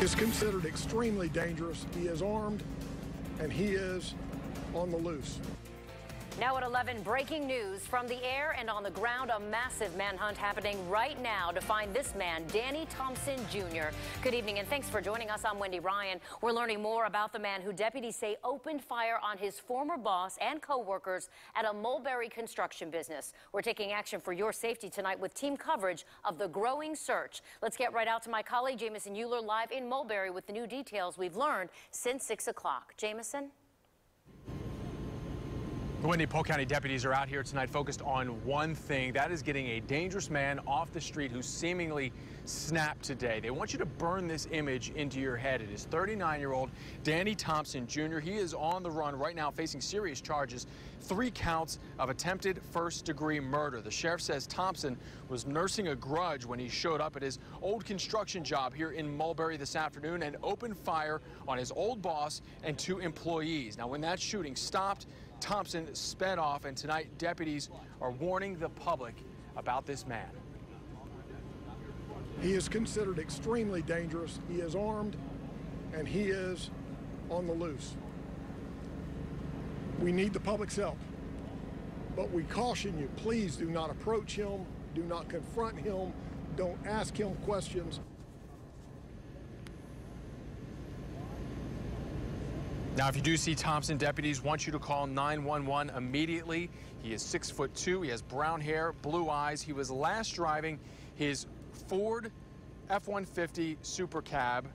is considered extremely dangerous. He is armed, and he is on the loose. Now at 11, breaking news from the air and on the ground. A massive manhunt happening right now to find this man, Danny Thompson Jr. Good evening, and thanks for joining us. I'm Wendy Ryan. We're learning more about the man who deputies say opened fire on his former boss and co-workers at a Mulberry construction business. We're taking action for your safety tonight with team coverage of the growing search. Let's get right out to my colleague, Jamison Euler, live in Mulberry with the new details we've learned since 6 o'clock. Jamison? Wendy, Polk County deputies are out here tonight focused on one thing. That is getting a dangerous man off the street who seemingly snapped today. They want you to burn this image into your head. It is 39-year-old Danny Thompson Jr. He is on the run right now facing serious charges, 3 counts of attempted first-degree murder. The sheriff says Thompson was nursing a grudge when he showed up at his old construction job here in Mulberry this afternoon and opened fire on his old boss and 2 employees. Now, when that shooting stopped, Thompson sped off, and tonight deputies are warning the public about this man. He is considered extremely dangerous. He is armed, and he is on the loose. We need the public's help, but we caution you, please do not approach him, do not confront him, don't ask him questions. Now, if you do see Thompson, deputies want you to call 911 immediately. He is 6'2". He has brown hair, blue eyes. He was last driving his Ford F-150 Super Cab,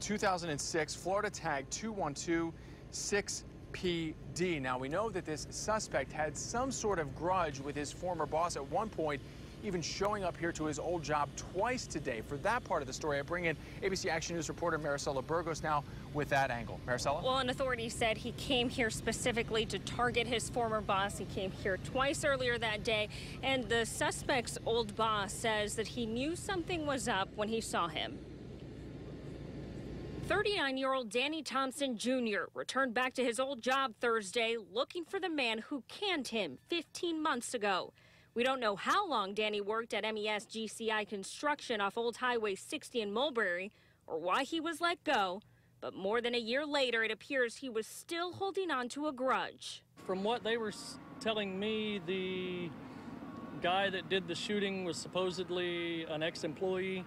2006, Florida tag 2126PD. Now, we know that this suspect had some sort of grudge with his former boss at one point, even showing up here to his old job twice today. For that part of the story, I bring in ABC Action News reporter Maricela Burgos now with that angle. Maricela? Well, an authority said he came here specifically to target his former boss. He came here twice earlier that day, and the suspect's old boss says that he knew something was up when he saw him. 39-year-old Danny Thompson Jr. returned back to his old job Thursday looking for the man who canned him 15 months ago. We don't know how long Danny worked at MES GCI Construction off Old Highway 60 in Mulberry or why he was let go, but more than a year later, it appears he was still holding on to a grudge. From what they were telling me, the guy that did the shooting was supposedly an ex-employee,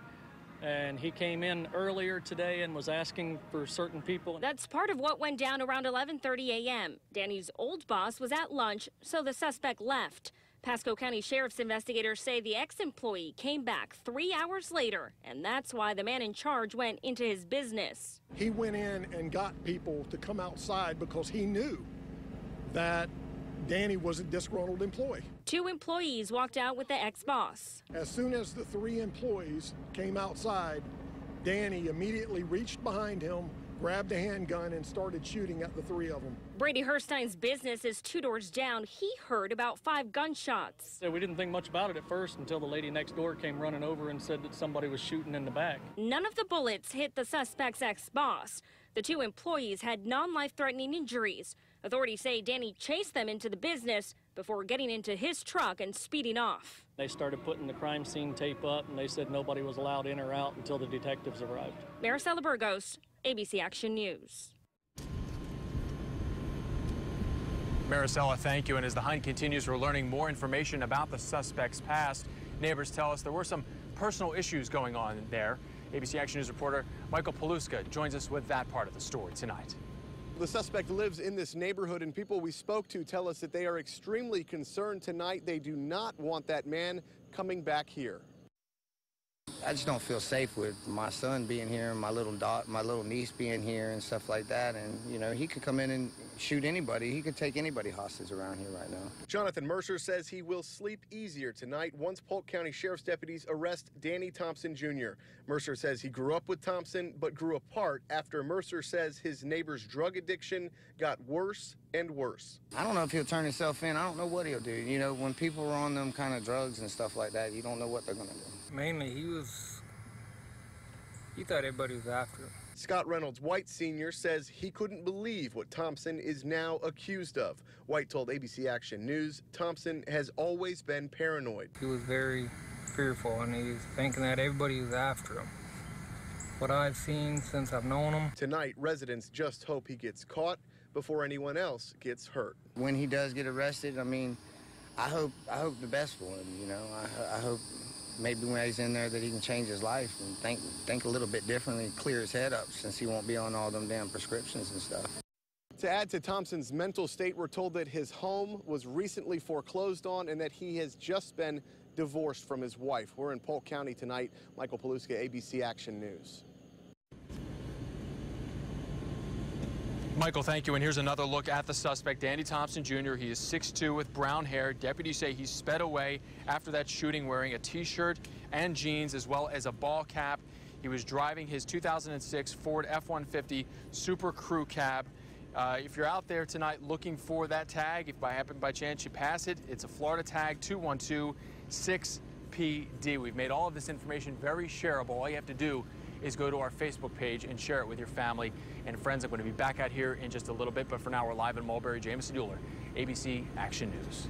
and he came in earlier today and was asking for certain people. That's part of what went down around 11:30 a.m. Danny's old boss was at lunch, so the suspect left. Pasco County Sheriff's investigators say the ex-employee came back 3 hours later, and that's why the man in charge went into his business. He went in and got people to come outside because he knew that Danny was a disgruntled employee. 2 employees walked out with the ex-boss. As soon as the 3 employees came outside, Danny immediately reached behind him, grabbed a handgun, and started shooting at the 3 of them. Brady Herstein's business is 2 doors down. He heard about 5 gunshots. So we didn't think much about it at first until the lady next door came running over and said that somebody was shooting in the back. None of the bullets hit the suspect's ex-boss. The 2 employees had non-life-threatening injuries. Authorities say Danny chased them into the business before getting into his truck and speeding off. They started putting the crime scene tape up, and they said nobody was allowed in or out until the detectives arrived. Maricela Burgos, ABC Action News. Maricela, thank you. And as the hunt continues, we're learning more information about the suspect's past. Neighbors tell us there were some personal issues going on there. ABC Action News reporter Michael Paluska joins us with that part of the story tonight. The suspect lives in this neighborhood, and people we spoke to tell us that they are extremely concerned tonight. They do not want that man coming back here. I just don't feel safe with my son being here and my little niece being here and stuff like that. And, you know, he could come in and shoot anybody. He could take anybody hostage around here right now. Jonathan Mercer says he will sleep easier tonight once Polk County Sheriff's deputies arrest Danny Thompson Jr. Mercer says he grew up with Thompson but grew apart after Mercer says his neighbor's drug addiction got worse and worse. I don't know if he'll turn himself in. I don't know what he'll do. You know, when people are on them kind of drugs and stuff like that, you don't know what they're going to do. Mainly, he thought everybody was after him. Scott Reynolds White Sr. says he couldn't believe what Thompson is now accused of. White told ABC Action News Thompson has always been paranoid. He was very fearful, and he was thinking that everybody was after him. what I've seen since I've known him. Tonight, residents just hope he gets caught before anyone else gets hurt. When he does get arrested, I mean, I hope the best for him, you know. I hope maybe when he's in there that he can change his life and think a little bit differently, clear his head up, since he won't be on all them damn prescriptions and stuff. To add to Thompson's mental state, we're told that his home was recently foreclosed on and that he has just been divorced from his wife. We're in Polk County tonight. Michael Paluska, ABC Action News. Michael, thank you. And here's another look at the suspect, Danny Thompson Jr. He is 6'2" with brown hair. Deputies say he sped away after that shooting wearing a T-shirt and jeans as well as a ball cap. He was driving his 2006 Ford F-150 Super Crew cab. If you're out there tonight looking for that tag, if by chance you pass it, it's a Florida tag 2126PD. We've made all of this information very shareable. All you have to do is go to our Facebook page and share it with your family and friends. I'm going to be back out here in just a little bit, but for now we're live in Mulberry. Jameson Euler, ABC Action News.